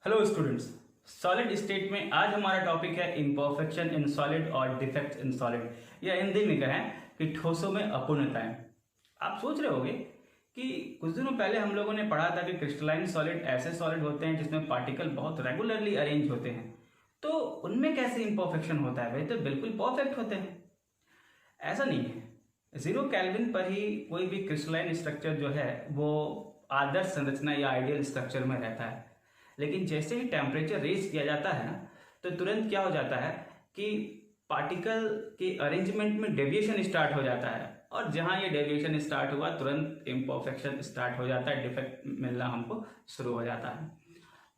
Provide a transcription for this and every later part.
Hello students, solid state में आज हमारा टॉपिक है इम्परफेक्शन इन सॉलिड और डिफेक्ट्स इन सॉलिड, या हिंदी में कहें कि ठोसों में अपूर्णताएं। आप सोच रहे होंगे कि कुछ दिनों पहले हम लोगों ने पढ़ा था कि क्रिस्टलाइन सॉलिड ऐसे सॉलिड होते हैं जिसमें पार्टिकल बहुत रेगुलरली अरेंज होते हैं, तो उनमें कैसे इम्परफेक्शन होता है? भाई तो बिल्कुल परफेक्ट होते हैं। ऐसा नहीं है। 0 केल्विन पर ही कोई भी क्रिस्टलाइन स्ट्रक्चर जो है वो आदर्श संरचना या आइडियल स्ट्रक्चर में रहता है, लेकिन जैसे ही टेम्परेचर रेज किया जाता है ना, तो तुरंत क्या हो जाता है कि पार्टिकल के अरेंजमेंट में डेविएशन स्टार्ट हो जाता है, और जहां ये डेविएशन स्टार्ट हुआ तुरंत इम्परफेक्शन स्टार्ट हो जाता है, डिफेक्ट मिलना हमको शुरू हो जाता है।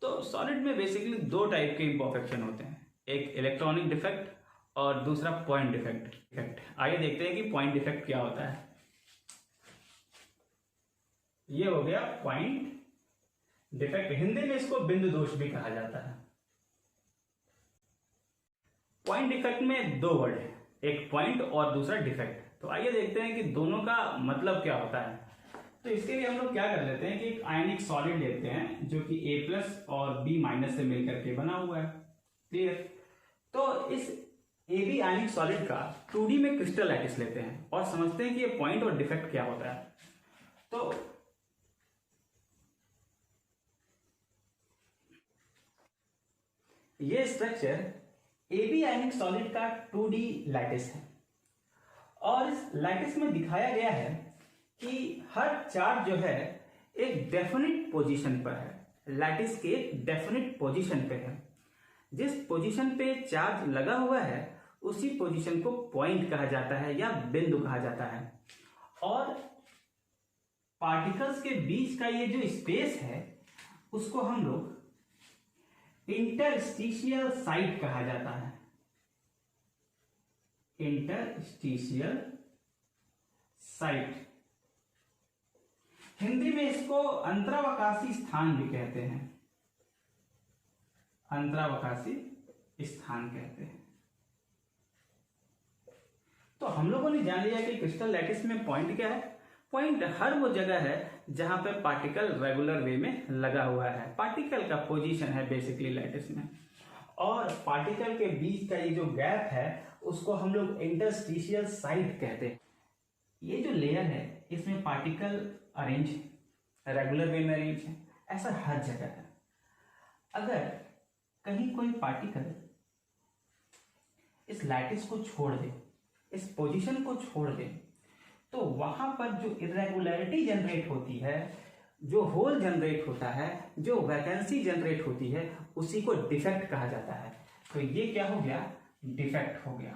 तो सॉलिड में बेसिकली दो टाइप के इम्परफेक्शन होते हैं, एक इलेक्ट्रॉनिक डिफेक्ट और दूसरा पॉइंट डिफेक्ट। आइए देखते हैं कि पॉइंट डिफेक्ट क्या होता है। ये हो गया पॉइंट डिफेक्ट, हिंदी में इसको बिंदु दोष भी कहा जाता है। पॉइंट डिफेक्ट में दो वर्ड है, एक पॉइंट और दूसरा डिफेक्ट। तो आइए देखते हैं कि दोनों का मतलब क्या होता है। तो इसके लिए हम लोग क्या कर लेते हैं कि एक आयनिक सॉलिड लेते हैं जो कि A+ और B- से मिलकर के बना हुआ है। क्लियर? तो इस AB आयनिक सॉलिड का 2D में क्रिस्टल लैटिस लेते हैं और समझते हैं कि ये पॉइंट और डिफेक्ट क्या होता है। तो ये स्ट्रक्चर AB आयनिक सॉलिड का 2D लैटिस है, और इस लैटिस में दिखाया गया है कि हर चार्ज जो है एक डेफिनिट पोजीशन पर है। लैटिस के एक डेफिनिट पोजीशन पे है। जिस पोजीशन पे चार्ज लगा हुआ है उसी पोजीशन को पॉइंट कहा जाता है या बिंदु कहा जाता है। और पार्टिकल्स के बीच का ये जो स्पेस है उसको हम लोग इंटरस्टिशियल साइट कहा जाता है। इंटरस्टिशियल साइट, हिंदी में इसको अंतरावकाशी स्थान भी कहते हैं। अंतरावकाशी स्थान कहते हैं। तो हम लोगों ने जान लिया कि क्रिस्टल लैटिस में पॉइंट क्या है। पॉइंट हर वो जगह है जहां पे पार्टिकल रेगुलर वे में लगा हुआ है। पार्टिकल का पोजीशन है बेसिकली लैटिस में, और पार्टिकल के बीच का ये जो गैप है उसको हम लोग इंटरस्टिशियल साइट कहते हैं। ये जो लेयर है इसमें पार्टिकल अरेंज रेगुलर वे में अरेंज है, ऐसा हर जगह है। अगर कहीं कोई पार्टिकल इस लैटिस को छोड़ दे, इस पोजीशन को छोड़ दे, तो वहां पर जो इरेगुलरिटी जनरेट होती है, जो होल जनरेट होता है, जो वैकेंसी जनरेट होती है, उसी को डिफेक्ट कहा जाता है। तो ये क्या हो गया? डिफेक्ट हो गया।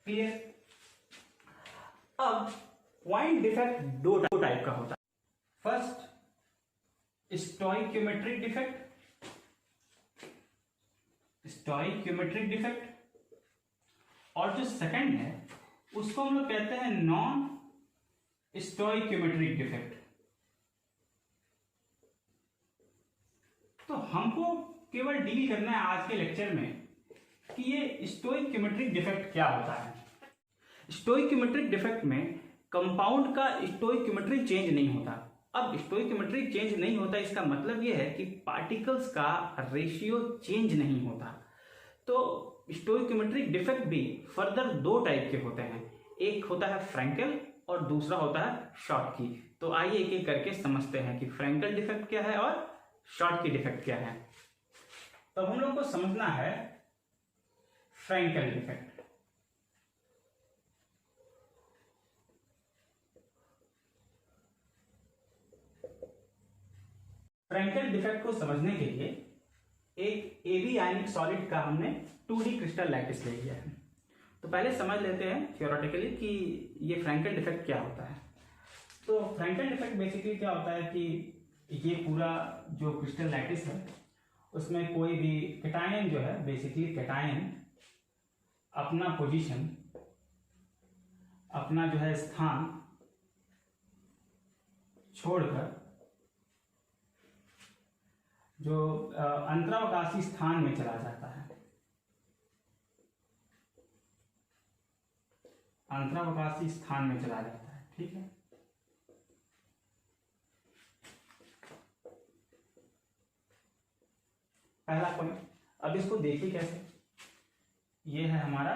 क्लियर? अब पॉइंट डिफेक्ट दो टाइप का होता है। First, stoichiometric defect. Stoichiometric defect, और जो सेकंड है उसको हम लोग कहते हैं नॉन स्टोइक्योमेट्रिक डिफेक्ट। तो हमको केवल डील करना है आज के लेक्चर में कि ये स्टोइक्योमेट्रिक डिफेक्ट क्या होता है। स्टोइक्योमेट्रिक डिफेक्ट में कंपाउंड का स्टोइक्योमेट्री चेंज नहीं होता। अब स्टोइक्योमेट्री चेंज नहीं होता इसका मतलब यह है कि पार्टिकल्स का रेशियो चेंज नहीं होता। तो स्टोइक्योमेट्रिक डिफेक्ट भी फर्दर दो टाइप के होते हैं, एक होता है फ्रैंकल और दूसरा होता है शॉर्टकी। तो आइए एक एक करके समझते हैं कि फ्रैंकल डिफेक्ट क्या है और शॉर्टकी डिफेक्ट क्या है। तो हम लोग को समझना है फ्रैंकल डिफेक्ट। फ्रैंकल डिफेक्ट को समझने के लिए एक AB आयनिक सॉलिड का हमने 2D क्रिस्टल लैटिस ले लिया है। तो पहले समझ लेते हैं थियोरेटिकली कि ये फ्रैंकल डिफेक्ट क्या होता है। तो फ्रैंकल डिफेक्ट बेसिकली क्या होता है कि ये पूरा जो क्रिस्टल लैटिस है उसमें कोई भी कैटायन जो है, बेसिकली कैटायन अपना पोजीशन, अपना जो है स्थान छोड़कर जो अंतरावकाशी स्थान में चला जाता है। अंतरावकाशी स्थान में चला जाता है, ठीक है। पहला पॉइंट। अब इसको देखिए कैसे, ये है हमारा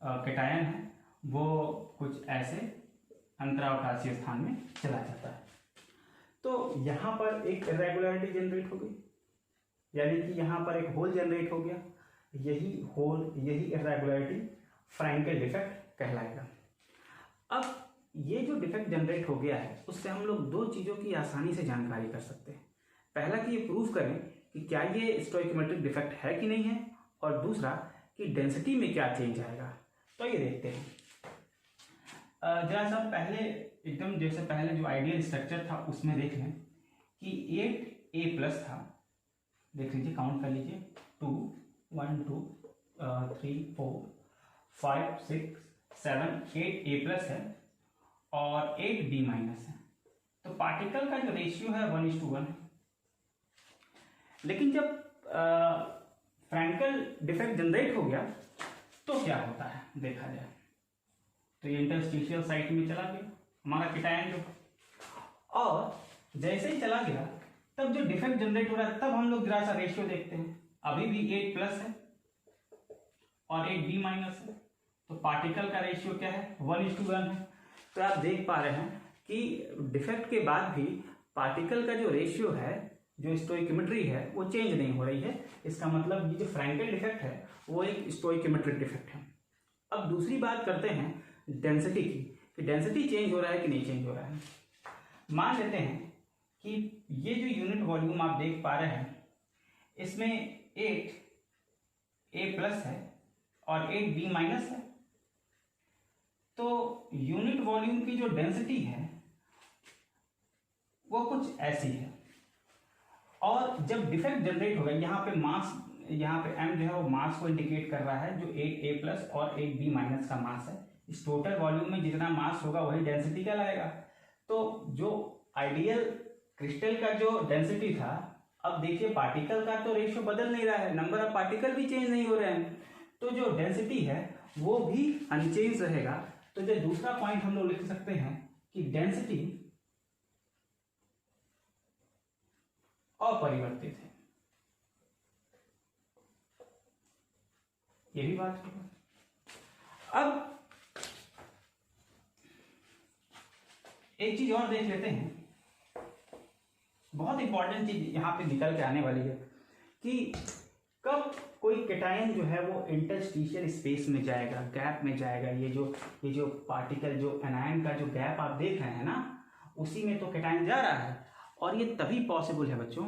कैटायन है, वो कुछ ऐसे अंतरावकाशीय स्थान में चला जाता है। तो यहाँ पर एक इरेगुलरिटी जनरेट हो गई, यानी कि यहाँ पर एक होल जनरेट हो गया। यही होल, यही इरेगुलरिटी फ्रैंकल डिफेक्ट कहलाएगा। अब ये जो डिफेक्ट जनरेट हो गया है, उससे हम लोग दो चीज़ों की आसानी से जानकारी कर सकते हैं। पहला कि ये प्रूव करें कि क्या ये स्टोइकोमेट्रिक डिफेक्ट है कि नहीं है, और दूसरा कि डेंसिटी में क्या चेंज आएगा। तो ये देखते हैं। जरा सा पहले एकदम जैसे पहले जो आइडियल स्ट्रक्चर था उसमें देख लें कि 8A+ था। देख लीजिए, काउंट कर लीजिए, 2 1 2 3 4 5 6 7 8A+ है और 8B- है। तो पार्टिकल का जो रेशियो है 1:1 है। लेकिन जब फ्रैंकल डिफेक्ट जनरेट हो गया तो क्या होता है देखा जाए, तो ये इंटरस्टिशियल साइट में चला गया हमारा कैटायन जो, और जैसे ही चला गया तब जो डिफेक्ट जनरेट हो रहा है, तब हम लोग जरा सा रेशियो देखते हैं। अभी भी 8+ है और 8B- है, तो पार्टिकल का रेशियो क्या है, 1:1 है। तो आप देख पा रहे हैं कि डिफेक्ट के बाद भी पार्टिकल का जो रेशियो है, जो स्टोइकोमेट्री है, वो चेंज नहीं हो रही है। इसका मतलब ये जो फ्रैंकल डिफेक्ट है वो एक स्टोइकोमेट्रिक डिफेक्ट है। अब दूसरी बात करते हैं डेंसिटी की, कि डेंसिटी चेंज हो रहा है कि नहीं चेंज हो रहा है। मान लेते हैं कि ये जो यूनिट वॉल्यूम आप देख पा रहे हैं, इसमें 8A+ है और 8B- है। तो यूनिट वॉल्यूम की जो डेंसिटी है वो कुछ ऐसी है, और जब डिफेक्ट जनरेट होगा, यहाँ पे मास, यहाँ पे m जो है वो मास को इंडिकेट कर रहा है, जो 8A+ और 8B- का मास है। इस टोटल वॉल्यूम में जितना मास होगा वही डेंसिटी कहलाएगा। तो जो आइडियल क्रिस्टल का जो डेंसिटी था, अब देखिए पार्टिकल का तो रेशियो बदल नहीं रहा है, नंबर ऑफ पार्टिकल भी चेंज नहीं हो रहे हैं, तो जो डेंसिटी है वो भी अनचेंज रहेगा। तो जो दूसरा पॉइंट हम लोग लिख सकते हैं कि डेंसिटी अपरिवर्तित है, ये भी बात होगा। अब एक चीज और देख लेते हैं, बहुत इंपॉर्टेंट चीज यहाँ पे निकल के आने वाली है कि कब कोई कैटायन जो है वो इंटरस्टिशियल स्पेस में जाएगा, गैप में जाएगा। ये जो पार्टिकल, जो एनायन का जो गैप आप देख रहे हैं ना, उसी में तो कैटायन जा रहा है। और ये तभी पॉसिबल है बच्चों,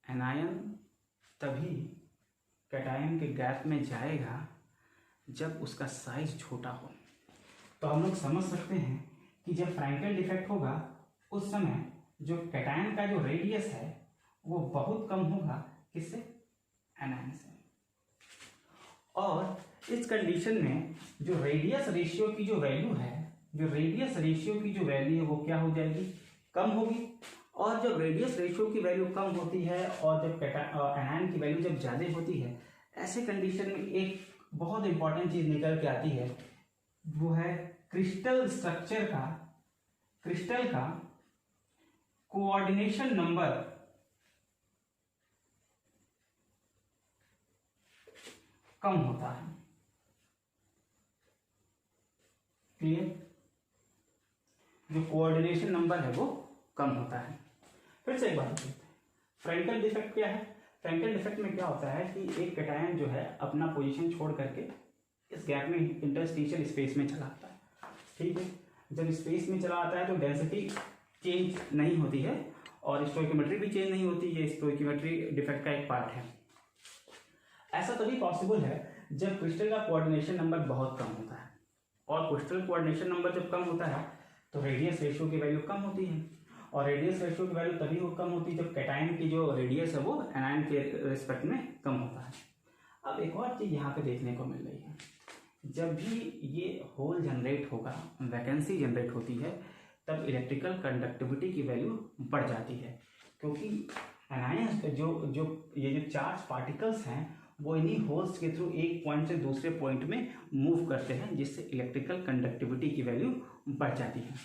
एनायन तभी कैटायन के गैप में जाएगा जब उसका साइज छोटा हो। तो हम लोग समझ सकते हैं कि जब फ्रैंकल डिफेक्ट होगा उस समय जो कैटायन का जो रेडियस है वो बहुत कम होगा, किससे, एनायन से। और इस कंडीशन में जो रेडियस रेशियो की जो वैल्यू है, जो रेडियस रेशियो की जो वैल्यू है वो क्या हो जाएगी, कम होगी। और जब रेडियस रेशियो की वैल्यू कम होती है और जब एनायन की वैल्यू जब ज़्यादा होती है, ऐसे कंडीशन में एक बहुत इंपॉर्टेंट चीज़ निकल के आती है, वो है क्रिस्टल स्ट्रक्चर का, क्रिस्टल का कोऑर्डिनेशन नंबर कम होता है। क्लियर, जो कोऑर्डिनेशन नंबर है वो कम होता है। फिर से एक बात करते हैं, फ्रैंकल डिफेक्ट क्या है। फ्रैंकल डिफेक्ट में क्या होता है कि एक कैटायन जो है अपना पोजीशन छोड़ करके इस गैप में इंटरस्टिशियल स्पेस में चला आता है, ठीक है। जब स्पेस में चला आता है तो डेंसिटी चेंज नहीं होती है और स्टोइकोमेट्री भी चेंज नहीं होती, ये स्टोइकोमेट्री डिफेक्ट का एक पार्ट है। ऐसा तभी पॉसिबल है जब क्रिस्टल का कोऑर्डिनेशन नंबर बहुत कम होता है, और क्रिस्टल कोऑर्डिनेशन नंबर जब कम होता है तो रेडियस रेशियो की वैल्यू कम होती है, और रेडियस रेशियो की वैल्यू तभी वो कम होती है जब कैटायन की जो रेडियस है वो एनायन के रिस्पेक्ट में कम होता है। अब एक और चीज़ यहाँ पे देखने को मिल रही है, जब भी ये होल जनरेट होगा, वैकेंसी जनरेट होती है, तब इलेक्ट्रिकल कंडक्टिविटी की वैल्यू बढ़ जाती है, क्योंकि एनायंस जो ये जो चार्ज पार्टिकल्स हैं वो इन्हीं होल्स के थ्रू एक पॉइंट से दूसरे पॉइंट में मूव करते हैं, जिससे इलेक्ट्रिकल कंडक्टिविटी की वैल्यू बढ़ जाती है।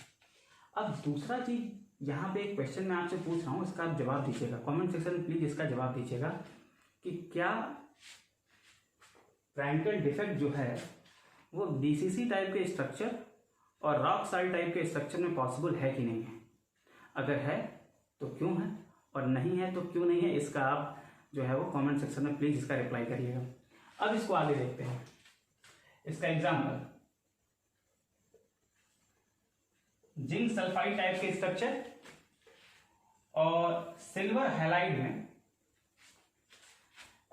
अब दूसरा चीज़ यहाँ पे एक क्वेश्चन मैं आपसे पूछ रहा हूँ, इसका आप जवाब दीजिएगा कमेंट सेक्शन में, प्लीज इसका जवाब दीजिएगा कि क्या फ्रैंकल डिफेक्ट जो है वो बीसीसी टाइप के स्ट्रक्चर और रॉक साइड टाइप के स्ट्रक्चर में पॉसिबल है कि नहीं है। अगर है तो क्यों है, और नहीं है तो क्यों नहीं है, इसका आप जो है वो कमेंट सेक्शन में प्लीज इसका रिप्लाई करिएगा। अब इसको आगे देखते हैं, इसका एग्जाम्पल, जिंक सल्फाइड टाइप के स्ट्रक्चर और सिल्वर हैलाइड में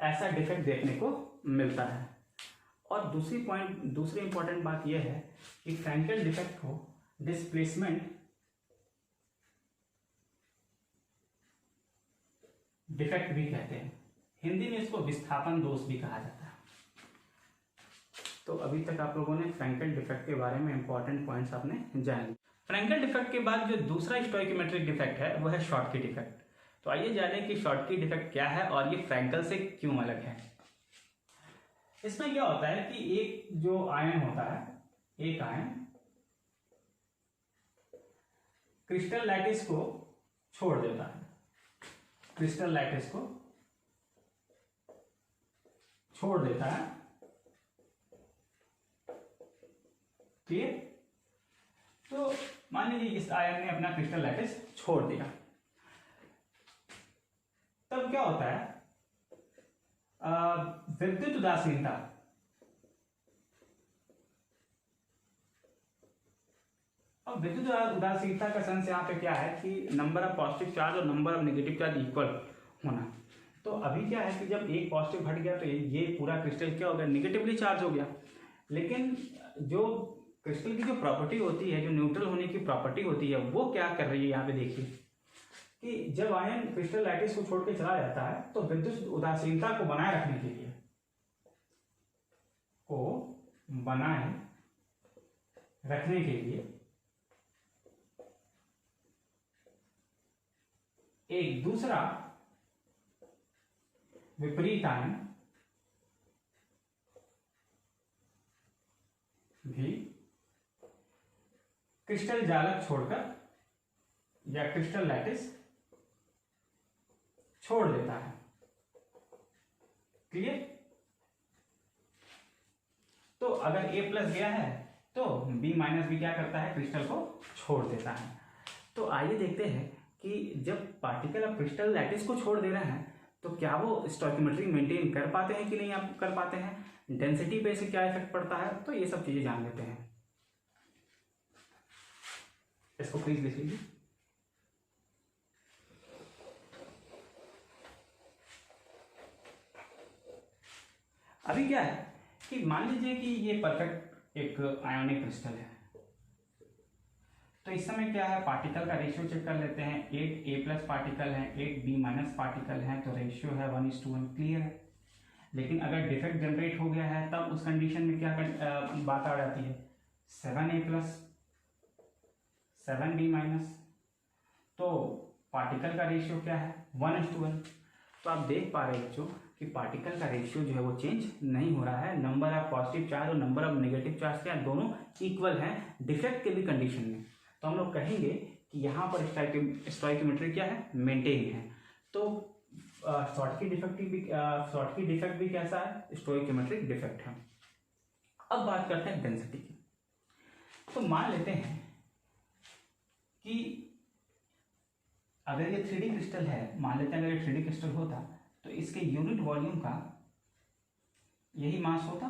ऐसा डिफेक्ट देखने को मिलता है। और दूसरी इंपॉर्टेंट बात यह है कि फ्रैंकल डिफेक्ट को डिस्प्लेसमेंट डिफेक्ट भी कहते हैं, हिंदी में इसको विस्थापन दोष भी कहा जाता है। तो अभी तक आप लोगों ने फ्रैंकल डिफेक्ट के बारे में इंपॉर्टेंट पॉइंट्स आपने जान लिए। फ्रैंकल डिफेक्ट के बाद जो दूसरा स्टोइकोमेट्रिक डिफेक्ट है वो है शॉर्टकी डिफेक्ट। तो आइए जानें कि शॉर्टकी डिफेक्ट क्या है और ये फ्रैंकल से क्यों अलग है। इसमें क्या होता है कि एक जो आयन होता है, एक आयन क्रिस्टल लैटिस को छोड़ देता है, क्रिस्टल लैटिस को छोड़ देता है, क्लियर। तो मान लीजिए इस आयन ने अपना क्रिस्टल लैटिस छोड़ दिया, तब क्या होता है, विद्युत उदासीनता, अब विद्युत उदासीनता का सेंस यहाँ पे क्या है कि नंबर ऑफ पॉजिटिव चार्ज और number of negative charge equal होना। तो अभी क्या है कि जब एक पॉजिटिव हट गया तो ये पूरा क्रिस्टल क्या हो गया, निगेटिवली चार्ज हो गया। लेकिन जो क्रिस्टल की जो प्रॉपर्टी होती है, जो न्यूट्रल होने की प्रॉपर्टी होती है, वो क्या कर रही है, यहाँ पे देखिए कि जब आयन क्रिस्टल लैटिस को छोड़ के चला जाता है तो विद्युत उदासीनता को बनाए रखने के लिए, एक दूसरा विपरीत आयन भी क्रिस्टल जालक छोड़कर या क्रिस्टल लैटिस छोड़ देता है, क्लियर। तो अगर A प्लस गया है तो B माइनस भी क्या करता है, क्रिस्टल को छोड़ देता है। तो आइए देखते हैं कि जब पार्टिकल अब क्रिस्टल लैटिस को छोड़ दे रहे हैं तो क्या वो स्टोइकोमेट्री मेंटेन कर पाते हैं कि नहीं आप कर पाते हैं, डेंसिटी पे से क्या इफेक्ट पड़ता है, तो ये सब चीजें जान लेते हैं। इसको प्लीज लिख लीजिए। अभी क्या है कि मान लीजिए कि ये परफेक्ट एक आयोनिक क्रिस्टल है, तो इस समय क्या है, पार्टिकल का रेशियो चेक कर लेते हैं। 8 A प्लस पार्टिकल है, 8 B माइनस पार्टिकल है, तो रेशियो है 1:1, क्लियर है। लेकिन अगर डिफेक्ट जनरेट हो गया है तब उस कंडीशन में क्या बात आ जाती है, 7 A प्लस 7 B माइनस, तो पार्टिकल का रेशियो क्या है, 1:1। तो आप देख पा रहे बच्चों कि पार्टिकल का रेशियो जो है वो चेंज नहीं हो रहा है, नंबर ऑफ पॉजिटिव चार्ज और नंबर ऑफ नेगेटिव चार्ज क्या दोनों इक्वल हैं डिफेक्ट के भी कंडीशन में। तो हम लोग कहेंगे कि यहाँ पर स्टोइकोमेट्री क्या है, मेंटेन है। तो शॉर्टकी डिफेक्ट भी कैसा है, स्टोइकोमेट्रिक डिफेक्ट है। अब बात करते हैं डेंसिटी की। तो मान लेते हैं कि अगर ये 3D क्रिस्टल है, मान लेते हैं अगर ये 3D क्रिस्टल होता तो इसके यूनिट वॉल्यूम का यही मास होता,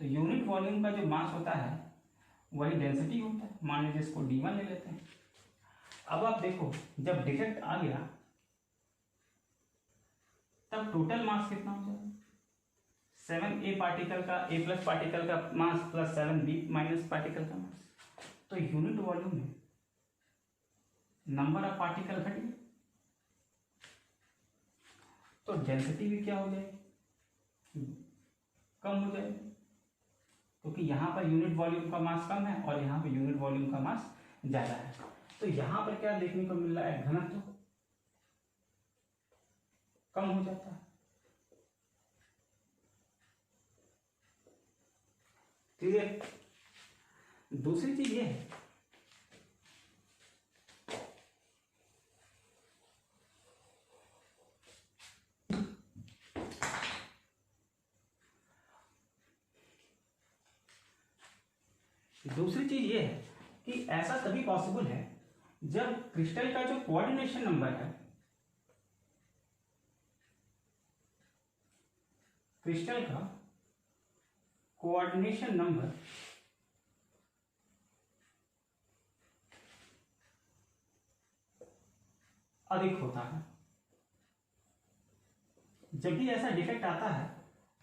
तो यूनिट वॉल्यूम का जो मास होता है वही डेंसिटी होता है। मान लीजिए इसको D1 ले लेते हैं। अब आप देखो जब डिफेक्ट आ गया तब टोटल मास कितना हो जाएगा, 7A पार्टिकल का, A प्लस पार्टिकल का mass plus 7B minus particle का मास। तो यूनिट वॉल्यूम में नंबर ऑफ पार्टिकल घट गए तो डेंसिटी भी क्या हो जाएगी, कम हो जाएगी, क्योंकि यहां पर यूनिट वॉल्यूम का मास कम है और यहां पर यूनिट वॉल्यूम का मास ज्यादा है। तो यहां पर क्या देखने को मिल रहा है, घनत्व कम हो जाता है, क्लियर। दूसरी चीज ये है, कि ऐसा तभी पॉसिबल है जब क्रिस्टल का जो कोऑर्डिनेशन नंबर है, क्रिस्टल का कोऑर्डिनेशन नंबर अधिक होता है। जब भी ऐसा डिफेक्ट आता है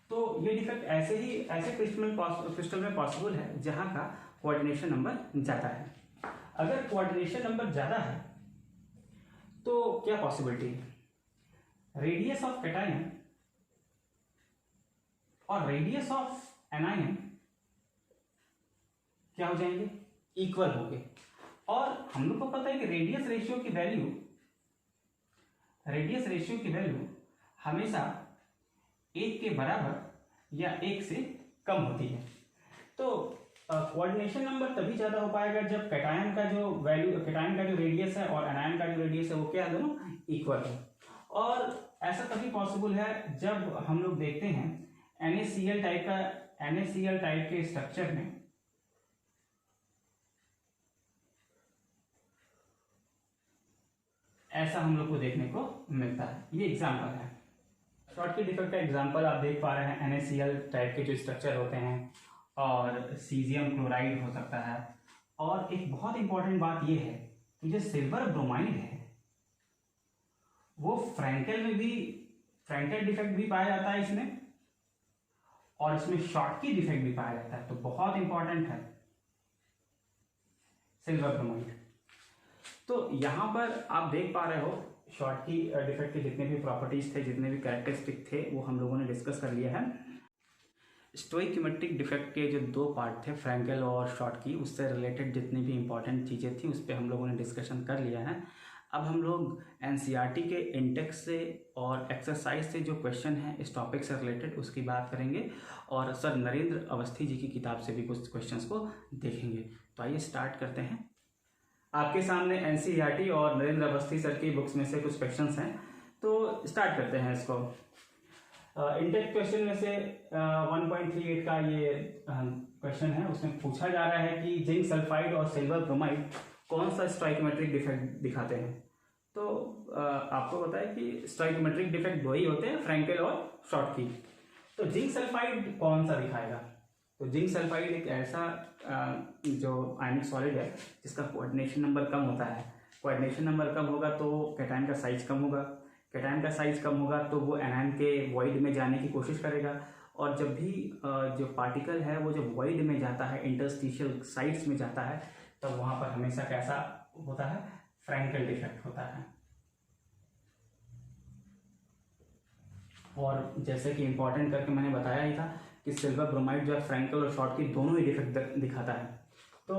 तो ये डिफेक्ट ऐसे क्रिस्टल में पॉसिबल है जहां का कोऑर्डिनेशन नंबर ज्यादा है। अगर कोऑर्डिनेशन नंबर ज्यादा है तो क्या पॉसिबिलिटी है, रेडियस ऑफ कैटायन और रेडियस ऑफ एनायन क्या हो जाएंगे, इक्वल होंगे। और हम लोग को पता है कि रेडियस रेशियो की वैल्यू हमेशा 1 के बराबर या 1 से कम होती है। तो कोऑर्डिनेशन नंबर तभी ज्यादा हो पाएगा जब कैटायन का जो रेडियस है और एनायन का जो रेडियस है वो क्या है, दोनों इक्वल है। और ऐसा तभी पॉसिबल है जब हम लोग देखते हैं NaCl टाइप के स्ट्रक्चर में ऐसा हम लोग को देखने को मिलता है। ये एग्जाम्पल है, शॉर्टकी डिफेक्ट का एग्जाम्पल आप देख पा रहे हैं। NaCl टाइप के जो स्ट्रक्चर होते हैं और सीजियम क्लोराइड हो सकता है। और एक बहुत इंपॉर्टेंट बात यह है कि जो सिल्वर ब्रोमाइड है वो फ्रैंकल डिफेक्ट भी पाया जाता है इसमें, और इसमें शॉर्टकी डिफेक्ट भी पाया जाता है। तो बहुत इंपॉर्टेंट है सिल्वर ब्रोमाइड। तो यहां पर आप देख पा रहे हो शॉर्टकी डिफेक्ट के जितने भी प्रॉपर्टीज थे, जितने भी कैरेक्टरिस्टिक थे, वो हम लोगों ने डिस्कस कर लिया है। स्टोइकियोमेट्रिक डिफेक्ट के जो 2 पार्ट थे, फ्रैंकल और शॉर्टकी, उससे रिलेटेड जितनी भी इंपॉर्टेंट चीज़ें थी उस पर हम लोगों ने डिस्कशन कर लिया है। अब हम लोग एनसीईआरटी के इंडेक्स से और एक्सरसाइज से जो क्वेश्चन है इस टॉपिक से रिलेटेड उसकी बात करेंगे, और सर नरेंद्र अवस्थी जी की किताब से भी कुछ क्वेश्चंस को देखेंगे। तो आइए स्टार्ट करते हैं। आपके सामने एनसीईआरटी और नरेंद्र अवस्थी सर की बुक्स में से कुछ क्वेश्चंस हैं, तो स्टार्ट करते हैं इसको। इंडेक्स क्वेश्चन में से 1.38 का ये क्वेश्चन है। उसमें पूछा जा रहा है कि जिंक सल्फाइड और सिल्वर ब्रोमाइड कौन सा स्टोइकियोमेट्रिक डिफेक्ट दिखाते हैं। तो आपको पता है कि स्टोइकियोमेट्रिक डिफेक्ट 2 ही होते हैं, फ्रैंकल और शॉर्टकी। तो जिंक सल्फाइड कौन सा दिखाएगा? तो जिंक सल्फाइड एक ऐसा जो आयनिक सॉलिड है जिसका कोऑर्डिनेशन नंबर कम होता है। कोऑर्डिनेशन नंबर कम होगा तो कैटायन का साइज कम होगा, कैटायन का साइज कम होगा तो वो एनायन के वॉइड में जाने की कोशिश करेगा। और जब भी जो पार्टिकल है वो जब वॉइड में जाता है, इंटरस्टिशियल साइड्स में जाता है, तब तो वहां पर हमेशा कैसा होता है, फ्रैंकल डिफेक्ट होता है। और जैसे कि इंपॉर्टेंट करके मैंने बताया ही था कि सिल्वर ब्रोमाइड जो है फ्रैंकल और शॉर्टकी दोनों ही डिफेक्ट दिखाता है। तो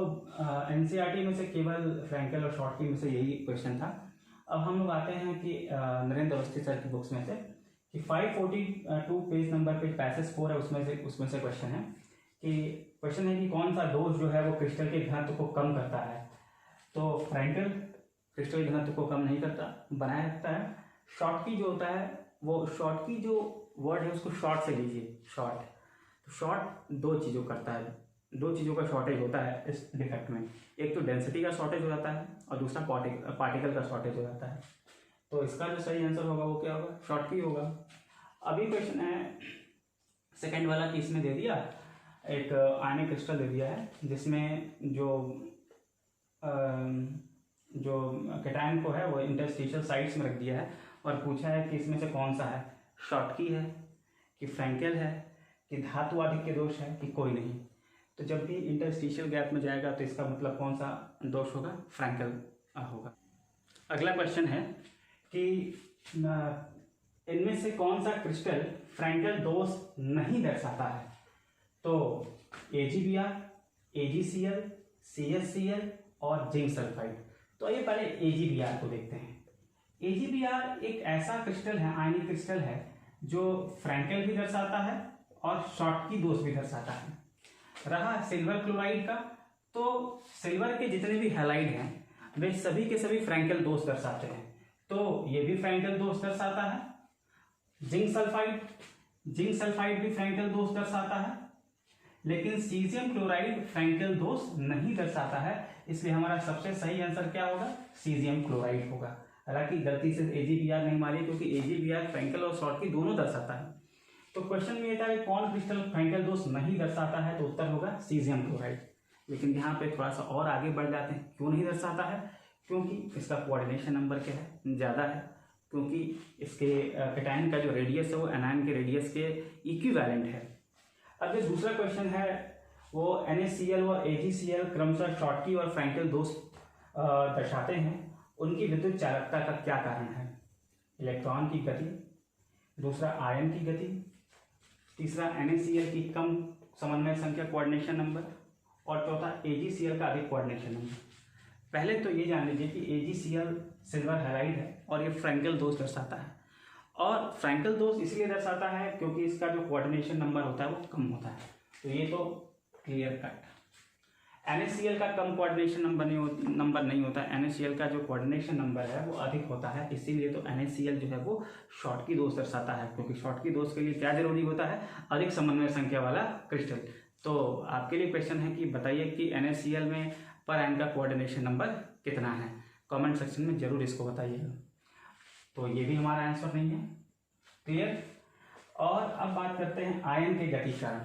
एनसीईआरटी में से केवल फ्रैंकल और शॉर्टकी में से यही क्वेश्चन था। अब हम लोग आते हैं कि नरेंद्र अवस्थी सर की बुक्स में से कि 542 पेज नंबर पे पैसेज 4 है, उसमें से क्वेश्चन है कि कौन सा दोष जो है वो क्रिस्टल के घनत्व को कम करता है। तो फ्रैंकल क्रिस्टल घनत्व को कम नहीं करता, बनाए रखता है। शॉर्टकी जो होता है वो, शॉर्टकी जो वर्ड है उसको शॉर्ट से लीजिए, शॉर्ट। तो शॉर्ट 2 चीज़ों करता है, 2 चीज़ों का शॉर्टेज होता है इस डिफेक्ट में। एक तो डेंसिटी का शॉर्टेज हो जाता है और दूसरा पार्टिकल का शॉर्टेज हो जाता है। तो इसका जो सही आंसर होगा वो क्या होगा, शॉर्टकी होगा। अभी क्वेश्चन है सेकंड वाला कि इसमें दे दिया एक आयनिक क्रिस्टल दे दिया है जिसमें जो कैटायन को है वो इंटरस्टिशियल साइड्स में रख दिया है, और पूछा है कि इसमें से कौन सा है, शॉर्टकी है कि फ्रैंकल है कि धातु आदि के दोष है कि कोई नहीं। तो जब भी इंटरस्टिशियल गैप में जाएगा तो इसका मतलब कौन सा दोष होगा, फ्रैंकल होगा। अगला क्वेश्चन है कि इनमें से कौन सा क्रिस्टल फ्रैंकल दोष नहीं दर्शाता है। तो AgBr, AgCl, CaCl और जिंक सल्फाइड। तो ये पहले AgBr को देखते हैं। AgBr एक ऐसा क्रिस्टल है, आयनिक क्रिस्टल है, जो फ्रैंकल भी दर्शाता है और शॉर्टकी दोष भी दर्शाता है। रहा सिल्वर क्लोराइड का, तो सिल्वर के जितने भी हैलाइड हैं वे सभी के सभी फ्रैंकल दोष दर्शाते हैं। तो ये भी फ्रैंकल दोष दर्शाता है। जिंक सल्फाइड भी फ्रैंकल दोष दर्शाता है, लेकिन सीजियम क्लोराइड फ्रैंकल दोष नहीं दर्शाता है। इसलिए हमारा सबसे सही आंसर क्या होगा? सीजियम क्लोराइड होगा। हालांकि गलती से AgBr नहीं मारिए, क्योंकि AgBr फ्रैंकल और शॉर्टकी दोनों दर्शाता है। तो क्वेश्चन में ये था कि कौन क्रिस्टल फ्रैंकल दोष नहीं दर्शाता है, तो उत्तर होगा सीजियम क्लोराइड। लेकिन यहाँ पे थोड़ा सा और आगे बढ़ जाते हैं, क्यों नहीं दर्शाता है? क्योंकि इसका कोऑर्डिनेशन नंबर क्या है? ज़्यादा है, क्योंकि इसके कैटायन का जो रेडियस है वो एनायन के रेडियस के इक्विवेलेंट है। अब जो दूसरा क्वेश्चन है वो NaCl और AgCl क्रमशः शॉर्टकी और फ्रैंकल दोष दर्शाते हैं। उनकी विद्युत चालकता का क्या कारण है? इलेक्ट्रॉन की गति, दूसरा आयन की गति, तीसरा NaCl की कम समन्वय संख्या कोऑर्डिनेशन नंबर, और चौथा AgCl का अधिक कोऑर्डिनेशन नंबर। पहले तो ये जान लीजिए कि AgCl सिल्वर हैलाइड है और ये फ्रैंकल दोष दर्शाता है। और फ्रैंकल दोष इसलिए दर्शाता है क्योंकि इसका जो कोऑर्डिनेशन नंबर होता है वो कम होता है। तो ये तो क्लियर कट। NaCl का कम कोऑर्डिनेशन नंबर नहीं होता है। NaCl का जो कोऑर्डिनेशन नंबर है वो अधिक होता है, इसीलिए तो NaCl जो है वो शॉर्टकी दोष दर्शाता है। क्योंकि शॉर्टकी दोष के लिए क्या जरूरी होता है? अधिक समन्वय संख्या वाला क्रिस्टल। तो आपके लिए क्वेश्चन है कि बताइए कि NaCl में पर आयन का कोऑर्डिनेशन नंबर कितना है? कमेंट सेक्शन में जरूर इसको बताइएगा। तो ये भी हमारा आंसर नहीं है। क्लियर। और अब बात करते हैं आयन के गति कारण।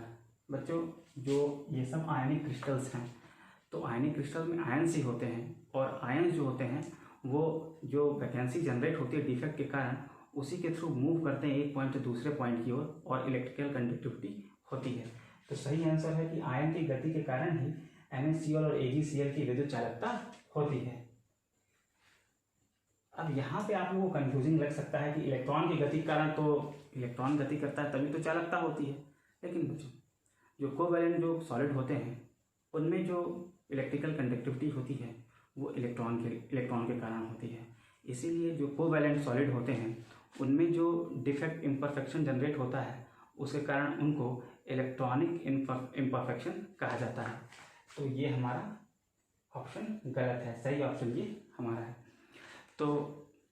बच्चों, जो ये सब आयनिक क्रिस्टल्स हैं, तो आयनिक क्रिस्टल में आयन्स ही होते हैं, और आयन्स जो होते हैं वो जो वैकेंसी जनरेट होती है डिफेक्ट के कारण, उसी के थ्रू मूव करते हैं एक पॉइंट से दूसरे पॉइंट की ओर, और इलेक्ट्रिकल कंडक्टिविटी होती है। तो सही आंसर है कि आयन की गति के कारण ही NaCl और AgCl की विद्युत चालकता होती है। अब यहाँ पे आप लोगों को कंफ्यूजिंग लग सकता है कि इलेक्ट्रॉन की गति के कारण, तो इलेक्ट्रॉन गति करता है तभी तो चालकता होती है। लेकिन बच्चों, जो कोवैलेंट जो सॉलिड होते हैं उनमें जो इलेक्ट्रिकल कंडक्टिविटी होती है वो इलेक्ट्रॉन के कारण होती है। इसीलिए जो कोवैलेंट सॉलिड होते हैं उनमें जो डिफेक्ट इम्परफेक्शन जनरेट होता है उसके कारण उनको इलेक्ट्रॉनिक इम्परफेक्शन कहा जाता है। तो ये हमारा ऑप्शन गलत है, सही ऑप्शन ये हमारा है। तो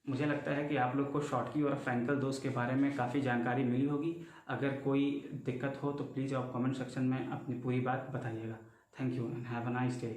मुझे लगता है कि आप लोग को शॉर्टकी और फ्रैंकल दोष के बारे में काफ़ी जानकारी मिली होगी। अगर कोई दिक्कत हो तो प्लीज़ आप कमेंट सेक्शन में अपनी पूरी बात बताइएगा। Thank you and have a nice day.